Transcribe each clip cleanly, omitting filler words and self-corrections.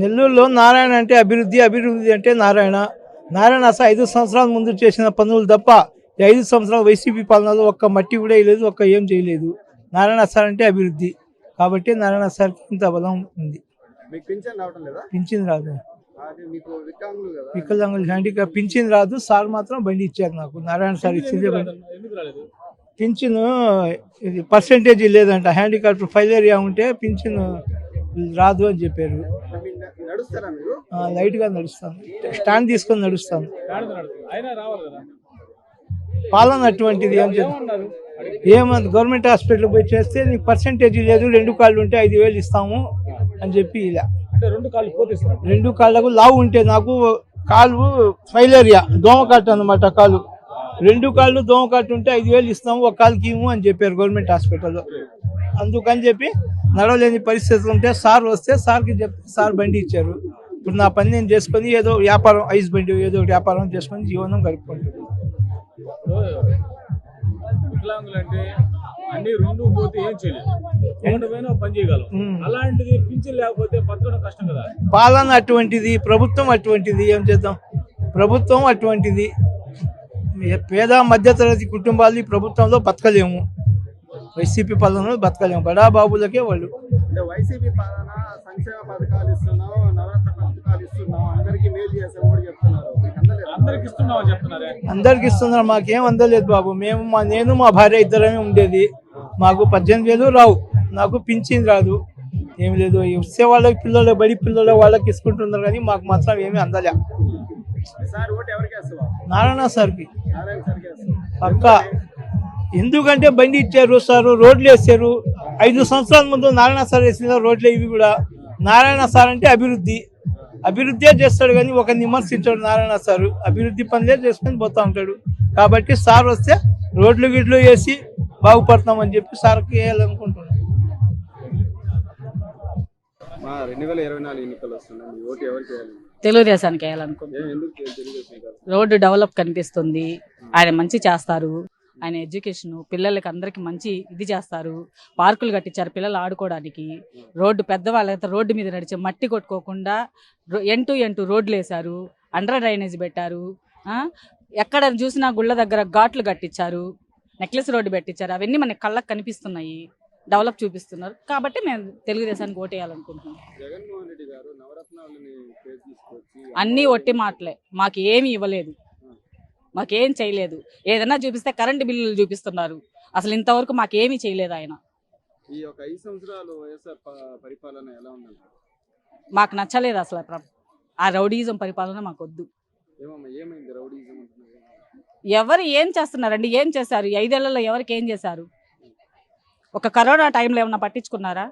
నెల్లూరులో నారాయణ అంటే అభివృద్ధి, అభివృద్ధి అంటే నారాయణ. నారాయణ అసలు 5 సంవత్సరాల ముందు చేసిన పనులు తప్ప 5 సంవత్సరాలు వైసీపీ పాలనలో ఒక్క మట్టి కూడా వేయలేదు, ఒక్క ఏం చేయలేదు. నారాయణ సార్ అంటే అభివృద్ధి కాబట్టి నారాయణ సార్కి ఇంత బలం ఉంది. పింఛన్ రాదు, వికలాంగులు హ్యాండిక్యాప్ పింఛన్ రాదు. సార్ మాత్రం బండి ఇచ్చారు నాకు. నారాయణ సార్ ఇచ్చింది పింఛన్. ఇది పర్సెంటేజ్ లేదంట. హ్యాండిక్యాప్ ఫైలేరియా ఉంటే పింఛన్ రాదు అని చెప్పారు. లైట్ గా నడుస్తాను, స్టాండ్ తీసుకొని నడుస్తాను. పాలన అటువంటిది. ఏమంది గవర్నమెంట్ హాస్పిటల్ పోయి చేస్తే నీకు పర్సెంటేజ్ లేదు, 2 కాళ్ళు ఉంటే 5,000 ఇస్తాము అని చెప్పి ఇలా 2 కాళ్ళకు లావు ఉంటే నాకు కాలు ఫైలేరియా దోమకాటు అనమాట. కాలు 2 కాళ్ళు దోమకాటు ఉంటే 5,000 ఇస్తాము, ఒక కాలుకి ఇవ్వు అని చెప్పారు గవర్నమెంట్ హాస్పిటల్లో. అందుకని చెప్పి నడవలేని పరిస్థితులు ఉంటే సార్ వస్తే సార్కి చెప్తే సార్ బండి ఇచ్చారు. ఇప్పుడు నా పని నేను చేసుకొని ఏదో వ్యాపారం, ఐస్ బండి ఏదో ఒకటి వ్యాపారం చేసుకొని జీవనం గడుపుకుంటాను. పాలన అటువంటిది, ప్రభుత్వం అటువంటిది, ఏం చేద్దాం. ప్రభుత్వం అటువంటిది. పేద మధ్యతరగతి కుటుంబాలు ఈ ప్రభుత్వంలో బతకలేము, వైసీపీ పాలనలో బతకలేము. బడా బాబులకే వాళ్ళు. వైసీపీ పాలన సంక్షేమ పథకాలు ఇస్తున్నాం, నవరత్న పథకాలు ఇస్తున్నాం, అందరికీ మేలు చేస్తాం చెప్తున్నారు. అందరికి ఇస్తున్నారు, మాకేం అందలేదు బాబు. నేను మా భార్య ఇద్దరమే ఉండేది. మాకు 18,000 రావు, నాకు పింఛన్ రాదు, ఏం లేదు. ఇచ్చే వాళ్ళకి పిల్లలు, బడి పిల్లలు వాళ్ళకి ఇసుకుంటున్నారు కానీ మాకు మాత్రం ఏమీ అందలే. నారాయణ సార్కి పక్కా. ఎందుకంటే బండి ఇచ్చారు సార్, రోడ్లు వేసారు. 5 సంవత్సరాల ముందు నారాయణ సార్ వేసిన రోడ్లు ఇవి కూడా. నారాయణ సార్ అంటే అభివృద్ధి, అభివృద్ధే చేస్తాడు కానీ ఒక విమర్శించాడు. నారాయణ సార్ అభివృద్ధి పనులే చేసుకొని పోతా ఉంటాడు. కాబట్టి సార్ వస్తే రోడ్లు గిడ్లు వేసి బాగుపడతామని చెప్పి సార్కి వేయాలనుకుంటున్నాను. 2024 ఎన్నికలు వస్తున్నాయి, మీ ఓటు ఎవరికి వేయాలి? తెలుగుదేశానికి వేయాలనుకుంటున్నాను. రోడ్డు డెవలప్ కనిపిస్తుంది, ఆయన మంచి చేస్తారు. ఆయన ఎడ్యుకేషన్ పిల్లలకి అందరికి మంచి ఇది చేస్తారు. పార్కులు కట్టించారు పిల్లలు ఆడుకోవడానికి. రోడ్డు పెద్దవాళ్ళంతా రోడ్డు మీద నడిచే మట్టి కొట్టుకోకుండా ఎంటు రోడ్లు వేశారు. అండర్ డ్రైనేజ్ పెట్టారు. ఎక్కడ చూసినా గుళ్ళ దగ్గర ఘాట్లు కట్టించారు, నెక్లెస్ రోడ్డు పెట్టించారు. అవన్నీ మనకి కళ్ళకు కనిపిస్తున్నాయి, డెవలప్ చూపిస్తున్నారు. కాబట్టి మేము తెలుగుదేశానికి ఓటేయాలనుకుంటున్నాం. అన్నీ ఒట్టి మాటలే, మాకు ఏమి ఇవ్వలేదు, మాకేం చేయలేదు. ఏదన్నా చూపిస్తే కరెంటు బిల్లులు చూపిస్తున్నారు. అసలు ఇంతవరకు మాకేమీ చేయలేదు ఆయన. మాకు నచ్చలేదు అసలు. ఆ రౌడీజం పరిపాలన మాకు వద్దు. ఎవరు ఏం చేస్తున్నారండి? ఏం చేశారు 5 ఏళ్లలో? ఎవరికి ఏం చేశారు? ఒక కరోనా టైంలో ఏమన్నా పట్టించుకున్నారా?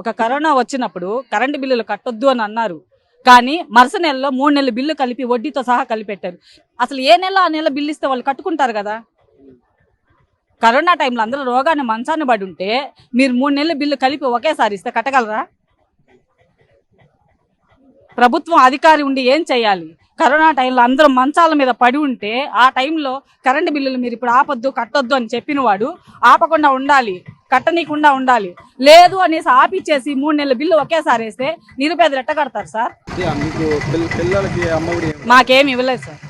ఒక కరోనా వచ్చినప్పుడు కరెంటు బిల్లులు కట్టొద్దు అని అన్నారు, కానీ మరుస నెలలో 3 నెలల బిల్లు కలిపి వడ్డీతో సహా కలిపెట్టారు. అసలు ఏ నెల ఆ నెల బిల్లు ఇస్తే వాళ్ళు కట్టుకుంటారు కదా. కరోనా టైంలో అందరూ రోగాన్ని మంచాన్ని పడి ఉంటే మీరు 3 నెలల బిల్లు కలిపి ఒకేసారి ఇస్తే కట్టగలరా? ప్రభుత్వం అధికారి ఉండి ఏం చేయాలి? కరోనా టైంలో అందరూ మంచాల మీద పడి ఉంటే ఆ టైంలో కరెంటు బిల్లులు మీరు ఇప్పుడు ఆపొద్దు, కట్టొద్దు అని చెప్పిన వాడు ఆపకుండా ఉండాలి, కట్టనీయకుండా ఉండాలి. లేదు అనేసి ఆపిచ్చేసి 3 నెలల బిల్లు ఒకేసారి వేస్తే నిరుపేదలు ఎట్ట కడతారు సార్? మాకేమి ఇవ్వలేదు సార్,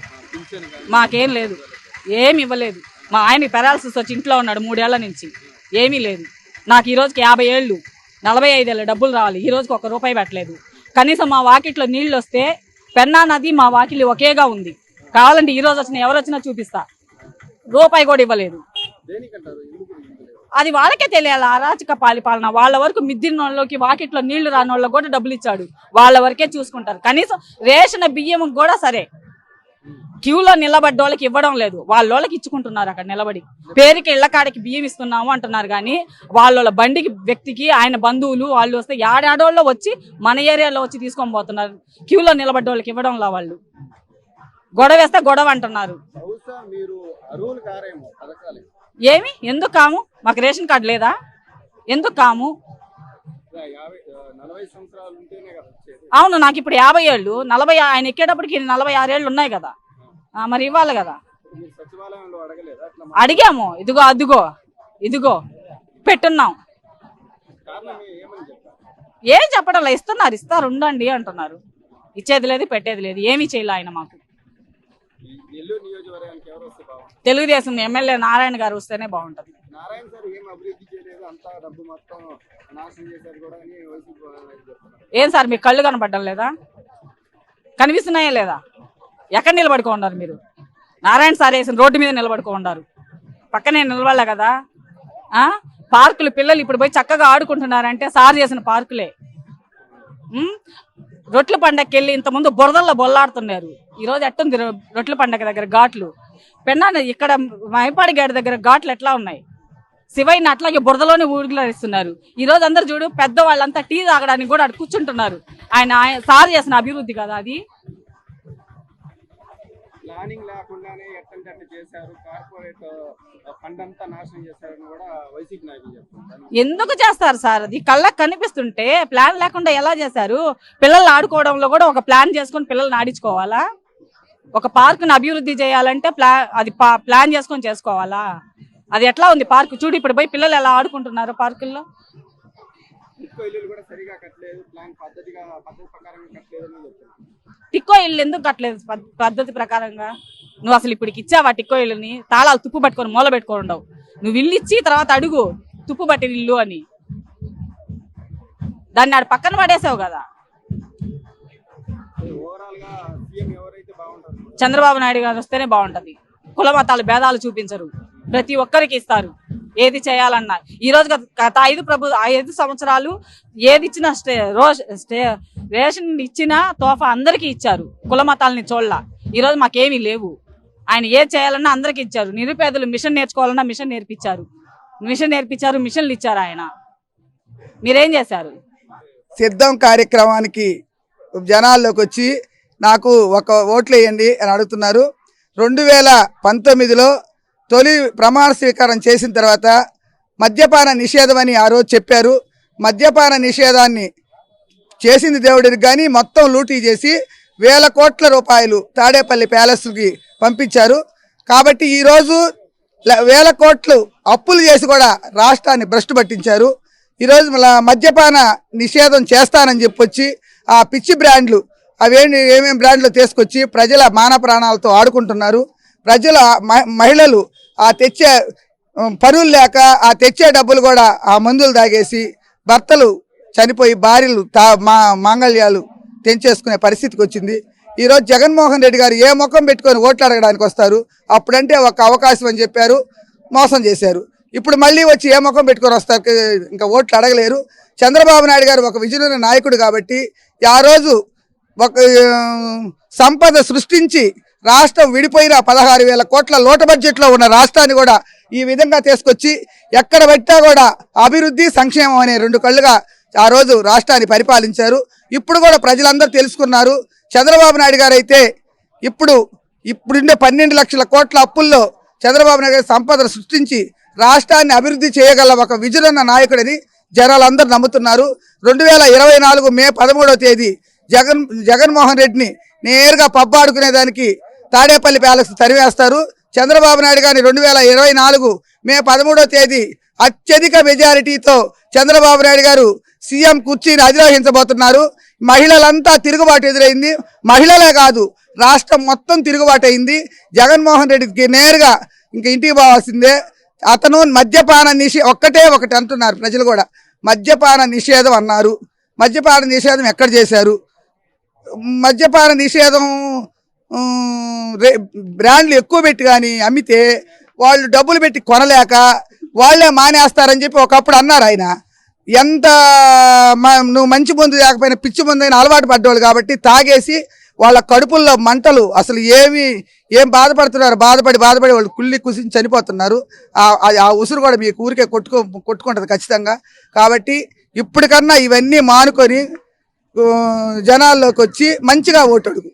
మాకేం లేదు, ఏమి ఇవ్వలేదు. మా ఆయనకి పెరాలసిస్ వచ్చి ఇంట్లో ఉన్నాడు 3 ఏళ్ల నుంచి, ఏమీ లేదు. నాకు ఈ రోజుకి 50 ఏళ్ళు, 45 ఏళ్ళ డబ్బులు రావాలి, ఈ రోజుకి 1 రూపాయి పెట్టలేదు. కనీసం మా వాకిట్లో నీళ్ళు వస్తే పెన్నా నది మా వాకిలి ఒకేగా ఉంది. కావాలంటే ఈ రోజు వచ్చిన ఎవరు వచ్చినా చూపిస్తా, రూపాయి కూడా ఇవ్వలేదు. అది వాళ్ళకే తెలియాలి. అరాచక పాలన వాళ్ళ వరకు మిద్దినోళ్ళకి వాకిట్లో నీళ్లు రాని వాళ్ళకి కూడా డబ్బులు ఇచ్చాడు, వాళ్ళ వరకే చూసుకుంటారు. కనీసం రేషన్ బియ్యం కూడా సరే క్యూలో నిలబడ్డ వాళ్ళకి ఇవ్వడం లేదు, వాళ్ళకి ఇచ్చుకుంటున్నారు అక్కడ నిలబడి. పేరుకి ఇళ్లకాడికి బియ్యం ఇస్తున్నాము అంటున్నారు కానీ వాళ్ళ బండికి వ్యక్తికి ఆయన బంధువులు వాళ్ళు వస్తే ఏడాడోళ్ళు వచ్చి మన ఏరియాలో వచ్చి తీసుకొని పోతున్నారు. క్యూలో నిలబడ్డ వాళ్ళకి ఇవ్వడంలా వాళ్ళు గొడవ వేస్తే గొడవ అంటున్నారు. ఏమి ఎందుకు కాము? మాకు రేషన్ కార్డు లేదా? ఎందుకు కాము? అవును, నాకు ఇప్పుడు 50 ఏళ్ళు, 40 ఆయన ఎక్కేటప్పటికి 46 ఏళ్ళు ఉన్నాయి కదా, మరి ఇవ్వాలి కదా. అడిగాము, ఇదిగో అదిగో ఇదిగో పెట్టున్నాం. కారణం ఏమని చెప్తారు? ఏం చెప్పడం ఇస్తున్నారు, ఇస్తారు ఉండండి అంటున్నారు. ఇచ్చేది లేదు, పెట్టేది లేదు, ఏమీ చేయలే ఆయన మాకు. నెల్లూరు నియోజకవర్గానికి ఎవరు వస్తే బాగుంటుంది? తెలుగుదేశం ఎమ్మెల్యే నారాయణ గారు వస్తేనే బాగుంటది. నారాయణ సార్ ఏం అభివృద్ధి చేయలేదు, అంతా డబ్బు మొత్తం నాశనం చేశారు కూడా అని వైసీపీ చెప్తున్నారు. ఏం సార్ మీకు కళ్ళు కనపడడం లేదా? కనిపిస్తున్నాయా లేదా? ఎక్కడ నిలబడుకో ఉన్నారు మీరు? నారాయణ సార్ వేసిన రోడ్డు మీద నిలబడుకో ఉన్నారు, పక్కనే నిలబడలే కదా. పార్కులు పిల్లలు ఇప్పుడు పోయి చక్కగా ఆడుకుంటున్నారంటే సార్ చేసిన పార్కులే. రొట్టెల పండగకి వెళ్ళి ఇంతకుముందు బురదల్లో బొల్లాడుతున్నారు, ఈరోజు ఎట్టుంది రొట్టెల పండగ దగ్గర ఘాట్లు? పెన్నా ఇక్కడ మైపాడి గేట దగ్గర ఘాట్లు ఎట్లా ఉన్నాయి? శివయ్యని అట్లాగే బురదలోనే ఊగిలాడిస్తున్నారు. ఈ రోజు అందరు చూడు, పెద్దవాళ్ళంతా టీ తాగడానికి కూడా అక్కడ కూర్చుంటున్నారు. ఆయన సార్ చేసిన అభివృద్ధి కదా అది. ప్లానింగ్ లేకుండానే ఎట్టంటే చేశారు, కార్పొరేట్ ఫండ్ అంతా నాశనం చేశారని కూడా వైసీపీ నాయకులు చెప్తున్నారు. ఎందుకు చేస్తారు సార్? అది కళ్ళకు కనిపిస్తుంటే ప్లాన్ లేకుండా ఎలా చేశారు? పిల్లలు ఆడుకోవడంలో కూడా ఒక ప్లాన్ చేసుకొని పిల్లల్ని ఆడించుకోవాలా? ఒక పార్కుని అభివృద్ధి చేయాలంటే ప్లాన్ చేసుకొని చేసుకోవాలా? అది ఎట్లా ఉంది పార్కు? చూడు ఇప్పుడు పోయి పిల్లలు ఎలా ఆడుకుంటున్నారు పార్కుల్లో. టిక్కో ఇల్లు ఎందుకు కట్టలేదు పద్ధతి ప్రకారంగా? నువ్వు అసలు ఇప్పటికి ఇచ్చావా టిక్కో ఇల్లుని? తాళాలు తుప్పు పట్టుకొని మూల పెట్టుకొని ఉండవు. నువ్వు ఇల్లు ఇచ్చి తర్వాత అడుగు తుప్పు పట్టిన ఇల్లు అని. దాన్ని ఆడ పక్కన పడేసావు కదా. చంద్రబాబు నాయుడు గారు వస్తేనే బాగుంటది. కుల మతాలు భేదాలు చూపించరు, ప్రతి ఒక్కరికి ఇస్తారు ఏది చేయాలన్నా. ఈ రోజు గత 5 సంవత్సరాలు ఏది ఇచ్చినా రేషన్ ఇచ్చినా తోఫా అందరికీ ఇచ్చారు, కుల మతాలని చూడలా. ఈ రోజు మాకేమీ లేవు. ఆయన ఏది చేయాలన్నా అందరికి ఇచ్చారు. నిరుపేదలు మిషన్ నేర్చుకోవాలన్నా మిషన్ నేర్పించారు, మిషన్లు ఇచ్చారు ఆయన. మీరేం చేశారు? సిద్ధం కార్యక్రమానికి జనాల్లోకి వచ్చి నాకు ఒక ఓట్లు వేయండి అని అడుగుతున్నారు. 2019లో తొలి ప్రమాణ స్వీకారం చేసిన తర్వాత మద్యపాన నిషేధం అని ఆ రోజు చెప్పారు. మద్యపాన నిషేధాన్ని చేసింది దేవుడికి కానీ మొత్తం లూటీ చేసి 1000 కోట్ల రూపాయలు తాడేపల్లి ప్యాలెస్కి పంపించారు. కాబట్టి ఈరోజు 1000 కోట్లు అప్పులు చేసి కూడా రాష్ట్రాన్ని భ్రష్టు పట్టించారు. ఈరోజు మద్యపాన నిషేధం చేస్తానని చెప్పొచ్చి ఆ పిచ్చి బ్రాండ్లు ఏమేమి బ్రాండ్లు తీసుకొచ్చి ప్రజల మాన ప్రాణాలతో ఆడుకుంటున్నారు. ప్రజల మహిళలు ఆ తెచ్చే పనులు లేక ఆ తెచ్చే డబ్బులు కూడా ఆ మందులు తాగేసి భర్తలు చనిపోయి భార్యలు మాంగళ్యాలు తెంచేసుకునే పరిస్థితికి వచ్చింది. ఈరోజు జగన్మోహన్ రెడ్డి గారు ఏ ముఖం పెట్టుకొని ఓట్లు అడగడానికి వస్తారు? అప్పుడంటే ఒక అవకాశం అని చెప్పారు, మోసం చేశారు. ఇప్పుడు మళ్ళీ వచ్చి ఏ ముఖం పెట్టుకొని వస్తారు? ఇంకా ఓట్లు అడగలేరు. చంద్రబాబు నాయుడు గారు ఒక విజనరీ నాయకుడు కాబట్టి ఆ రోజు ఒక సంపద సృష్టించి రాష్ట్రం విడిపోయిన 16,000 కోట్ల లోట బడ్జెట్లో ఉన్న రాష్ట్రాన్ని కూడా ఈ విధంగా తీసుకొచ్చి ఎక్కడ పెట్టా కూడా అభివృద్ధి సంక్షేమం అనే 2 కళ్ళుగా ఆ రోజు రాష్ట్రాన్ని పరిపాలించారు. ఇప్పుడు కూడా ప్రజలందరూ తెలుసుకున్నారు. చంద్రబాబు నాయుడు గారు అయితే ఇప్పుడుండే 12 లక్షల కోట్ల అప్పుల్లో చంద్రబాబు నాయుడు గారు సంపదను సృష్టించి రాష్ట్రాన్ని అభివృద్ధి చేయగల ఒక విజనన్న నాయకుడని జనాలందరూ నమ్ముతున్నారు. 2024 మే 13వ తేదీ జగన్మోహన్ రెడ్డిని నేరుగా పబ్బాడుకునేదానికి తాడేపల్లి ప్యాలెస్ తరివేస్తారు. చంద్రబాబు నాయుడు గారిని 2024 మే 13వ తేదీ అత్యధిక మెజారిటీతో చంద్రబాబు నాయుడు గారు సీఎం కుర్చీని అధిరోహించబోతున్నారు. మహిళలంతా తిరుగుబాటు ఎదురైంది. మహిళలే కాదు, రాష్ట్రం మొత్తం తిరుగుబాటు అయింది. జగన్మోహన్ రెడ్డికి నేరుగా ఇంక ఇంటికి పోవాల్సిందే. అతను మద్యపాన ఒకటి అంటున్నారు ప్రజలు కూడా. మద్యపాన నిషేధం అన్నారు. మద్యపాన నిషేధం ఎక్కడ చేశారు? మద్యపాన నిషేధం బ్రాండ్లు ఎక్కువ పెట్టి కానీ అమ్మితే వాళ్ళు డబ్బులు పెట్టి కొనలేక వాళ్ళే మానేస్తారని చెప్పి ఒకప్పుడు అన్నారు ఆయన. నువ్వు మంచి ముందు లేకపోయినా పిచ్చి ముందు అయినా అలవాటు పడ్డవాళ్ళు కాబట్టి తాగేసి వాళ్ళ కడుపుల్లో మంటలు అసలు ఏం బాధపడుతున్నారు. బాధపడి వాళ్ళు కుళ్ళి కుసించి చనిపోతున్నారు. ఆ ఉసురు కూడా మీకు ఊరికే కొట్టుకుంటుంది ఖచ్చితంగా. కాబట్టి ఇప్పటికన్నా ఇవన్నీ మానుకొని జనాల్లోకి వచ్చి మంచిగా ఓటు అడుగు.